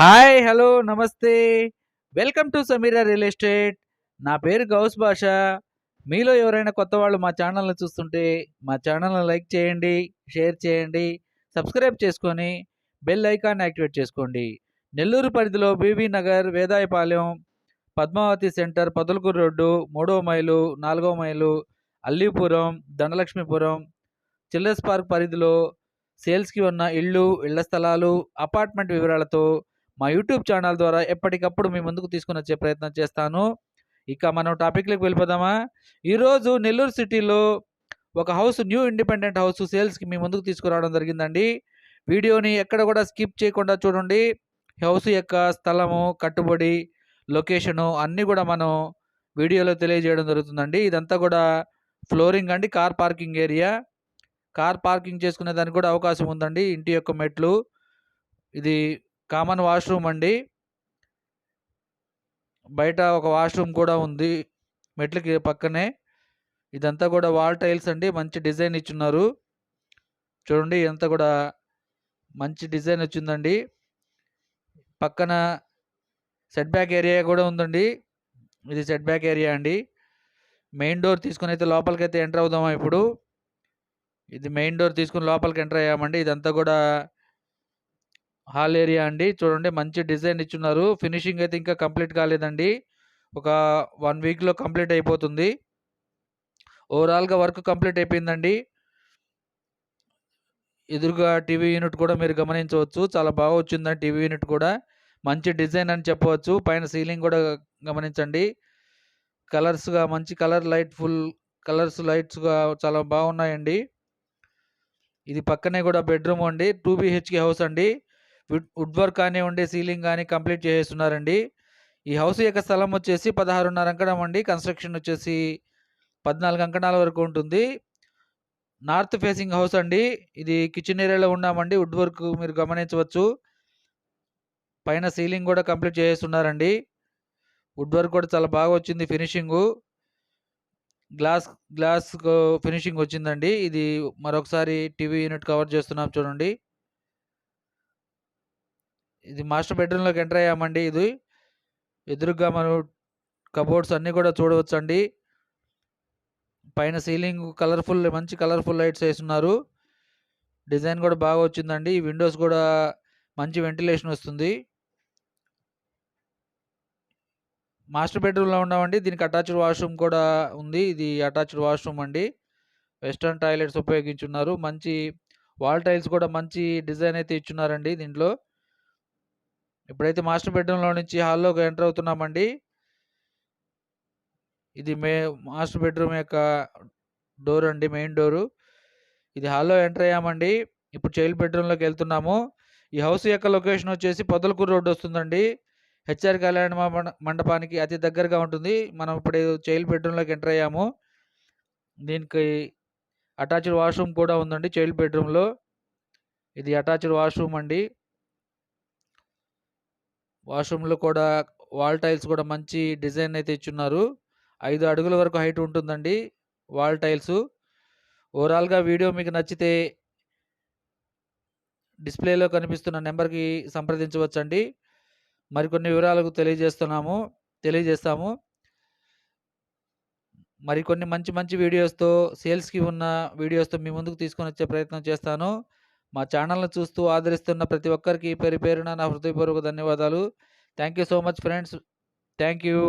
Hi! Hello! నమస్తే. Welcome to Sameera real estate. నా పేరు గౌస్ బాషా. మీలో ఎవరైనా కొత్తవాళ్ళు మా ఛానల్‌ని చూస్తుంటే, మా ఛానల్‌ని లైక్ చేయండి, షేర్ చేయండి, సబ్స్క్రైబ్ చేసుకొని, బెల్ ఐకాన్ యాక్టివేట్ చేసుకోండి. నెల్లూరు పరిధిలో బీవీ నగర్, వేదాయపాలెం, పద్మావతి సెంటర్, పొదలకూరు రోడ్డు, 3వ మైలు, 4వ mile, Allipuram, Dhanalakshmipuram, children's park పరిధిలో సేల్స్‌కి ఉన్న ఇళ్ళు, ఇళ్ల స్థలాలు, అపార్ట్మెంట్ వివరాలతో మా యూట్యూబ్ ఛానల్ ద్వారా ఎప్పటికప్పుడు మీ ముందుకు తీసుకొనొచ్చే ప్రయత్నం చేస్తాను. ఇక మనం టాపిక్‌లోకి వెళ్ళిపోదామా? ఈరోజు నెల్లూరు సిటీలో ఒక హౌస్, న్యూ ఇండిపెండెంట్ హౌస్ సేల్స్‌కి మీ ముందుకు తీసుకురావడం జరిగిందండి. వీడియోని ఎక్కడ కూడా స్కిప్ చేయకుండా చూడండి. హౌస్ యొక్క స్థలము, కట్టుబడి, లొకేషను అన్నీ కూడా మనం వీడియోలో తెలియజేయడం జరుగుతుందండి. ఇదంతా కూడా ఫ్లోరింగ్ అండి, car parking area. Car parking చేసుకునే దానికి కూడా అవకాశం ఉందండి. ఇంటి యొక్క మెట్లు. ఇది కామన్ వాష్‌రూమ్ అండి. బయట ఒక వాష్‌రూమ్ కూడా ఉంది మెట్లకి పక్కనే. ఇదంతా కూడా వాల్ టైల్స్ అండి. మంచి డిజైన్ ఇచ్చున్నారు. చూడండి ఇదంతా కూడా మంచి డిజైన్ వచ్చిందండి. పక్కన సెట్ బ్యాక్ ఏరియా కూడా ఉందండి. ఇది సెట్ బ్యాక్ ఏరియా అండి. మెయిన్ డోర్ తీసుకొనైతే లోపలికైతే ఎంటర్ అవుదామా ఇప్పుడు. ఇది మెయిన్ డోర్ తీసుకొని లోపలికి ఎంటర్ అయ్యామండి. ఇదంతా కూడా హాల్ ఏరియా అండి. చూడండి మంచి డిజైన్ ఇచ్చున్నారు. ఫినిషింగ్ అయితే ఇంకా కంప్లీట్ కాలేదండి. ఒక 1 వీక్‌లో కంప్లీట్ అయిపోతుంది. ఓవరాల్‌గా వర్క్ కంప్లీట్ అయిపోయిందండి. ఎదురుగా టీవీ యూనిట్ కూడా మీరు గమనించవచ్చు. చాలా బాగా వచ్చిందండి టీవీ యూనిట్ కూడా. మంచి డిజైన్ అని చెప్పవచ్చు. పైన సీలింగ్ కూడా గమనించండి. కలర్స్‌గా మంచి కలర్ లైట్‌ఫుల్ కలర్స్ లైట్స్‌గా చాలా బాగున్నాయండి. ఇది పక్కనే కూడా బెడ్‌రూమ్ అండి. 2 బీహెచ్‌కే హౌస్ అండి. వుడ్ వర్క్ కానివ్వండి, సీలింగ్ గాని కంప్లీట్ చేసేసున్నారండి. ఈ హౌస్ యొక్క స్థలం వచ్చేసి 16.5 అంకణం అండి. కన్‌స్ట్రక్షన్ వచ్చేసి 14 అంకణాల వరకు ఉంటుంది. నార్త్ ఫేసింగ్ హౌస్ అండి. ఇది కిచెన్ ఏరియాలో ఉన్నామండి. వుడ్ వర్క్ మీరు గమనించవచ్చు. పైన సీలింగ్ కూడా కంప్లీట్ చేసేసున్నారండి. వుడ్ వర్క్ కూడా చాలా బాగా వచ్చింది ఫినిషింగు. గ్లాస్ గ్లాస్ ఫినిషింగ్ వచ్చిందండి. ఇది మరొకసారి టీవీ యూనిట్ కవర్ చేస్తున్నాం చూడండి. ఇది మాస్టర్ బెడ్‌రూమ్‌లోకి ఎంటర్ అయ్యామండి ఇది. ఎదురుగ్గా మనం కబోర్డ్స్ అన్నీ కూడా చూడవచ్చండి. పైన సీలింగ్ మంచి కలర్‌ఫుల్ లైట్స్ ఏసున్నారు. డిజైన్ కూడా బాగా వచ్చిందండి. ఈ విండోస్ కూడా మంచి వెంటిలేషన్ వస్తుంది. మాస్టర్ బెడ్‌రూమ్‌లో ఉన్నామండి. దీనికి అటాచ్డ్ వాష్‌రూమ్ కూడా ఉంది. ఇది అటాచ్డ్ వాష్‌రూమ్ అండి. వెస్టర్న్ టాయిలెట్స్ ఉపయోగించున్నారు. మంచి వాల్ టైల్స్ కూడా మంచి డిజైన్ అయితే ఇచ్చున్నారండి దీంట్లో. ఇప్పుడైతే మాస్టర్ బెడ్‌రూమ్‌లో నుంచి హాల్‌లోకి ఎంటర్ అవుతున్నామండి. ఇది మాస్టర్ బెడ్‌రూమ్ యొక్క డోర్ అండి. Main door. ఇది హాల్‌లో ఎంటర్ అయ్యామండి. ఇప్పుడు చైల్డ్ బెడ్‌రూమ్‌లోకి ఎళ్తున్నాము. ఈ హౌస్ యొక్క లొకేషన్ వచ్చేసి పొదలకూరు రోడ్ వస్తుందండి. హెచ్ఆర్ కళ్యాణ మండపానికి అతి దగ్గరగా ఉంటుంది. మనం ఇప్పుడు చైల్డ్ బెడ్‌రూమ్‌లోకి ఎంటర్ అయ్యాము. దీనికి అటాచ్డ్ వాష్‌రూమ్ కూడా ఉందండి చైల్డ్ బెడ్‌రూమ్‌లో. ఇది అటాచ్డ్ వాష్‌రూమ్ అండి. వాష్‌రూమ్‌లో కూడా వాల్ టైల్స్ కూడా మంచి డిజైన్ అయితే ఇచ్చున్నారు. 5 అడుగుల వరకు హైట్ ఉంటుందండి వాల్ టైల్సు. ఓవరాల్‌గా వీడియో మీకు నచ్చితే డిస్‌ప్లేలో కనిపిస్తున్న నంబర్‌కి సంప్రదించవచ్చండి. మరికొన్ని వివరాలకు తెలియజేస్తాము. మరికొన్ని మంచి మంచి వీడియోస్‌తో సేల్స్‌కి ఉన్న వీడియోస్‌తో మీ ముందుకు తీసుకొనొచ్చే ప్రయత్నం చేస్తాను. మా ఛానల్‌ని చూస్తూ ఆదరిస్తున్న ప్రతి ఒక్కరికి పేరు పేరున నా హృదయపూర్వక ధన్యవాదాలు. Thank you so much friends. Thank you.